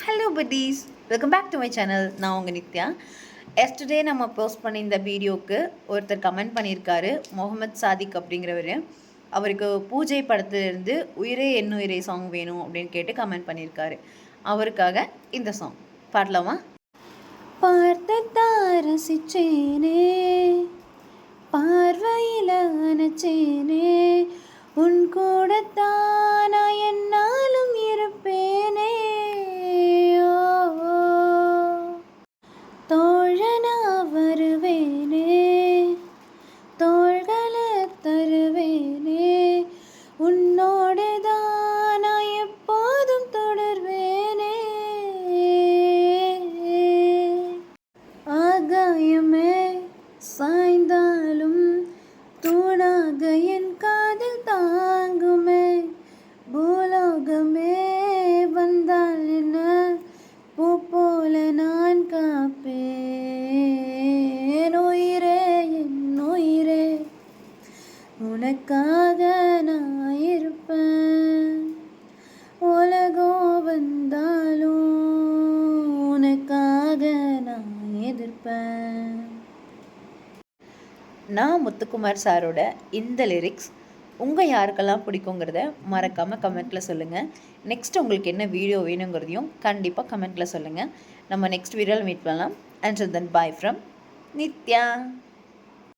Hello buddies, welcome back to my channel. நான் உங்கள் Nithya. Yesterday நம்ம போஸ்ட் பண்ணி இந்த வீடியோவுக்கு ஒருத்தர் கமெண்ட் பண்ணியிருக்காரு, முகமது சாதிக் அப்படிங்கிறவர். அவருக்கு பூஜை படத்துலேருந்து உயிரே என்னுயிரே சாங் வேணும் அப்படின்னு கேட்டு கமெண்ட் பண்ணியிருக்காரு. அவருக்காக இந்த சாங் பாடலாமா? பார்த்தத்தான் ரசிச்சேனே, பார்வையில் அணைச்சேனே, உன் கூடத்தான் நான் என்னாலும் இருப்பேனே. தோழனா வருவேனே, தோள்களை தருவேனே, உன்னோடு தான் நான் எப்போதும் தொடர்வேனே. ஆகாயமே சாய்ந்தாலும் தூணாக என் காதல் தாங்குமே, பூலோகமே வந்தால் என்ன பூ போல நான் காப்பேன். உயிரே என் உயிரே, உனக்காக நான் இருப்பேன். உலகம் வந்தாலும் உனக்காக நான் எதிர்ப்பேன். நான் முத்துக்குமார் சாரோட இந்த லிரிக்ஸ் உங்கள் யாருக்கெல்லாம் பிடிக்குங்கிறத மறக்காமல் கமெண்ட்டில் சொல்லுங்கள். நெக்ஸ்ட் உங்களுக்கு என்ன வீடியோ வேணுங்கிறதையும் கண்டிப்பாக கமெண்ட்டில் சொல்லுங்கள். நம்ம நெக்ஸ்ட் வீடியோவில் மீட் பண்ணலாம். And then bye from Nithya.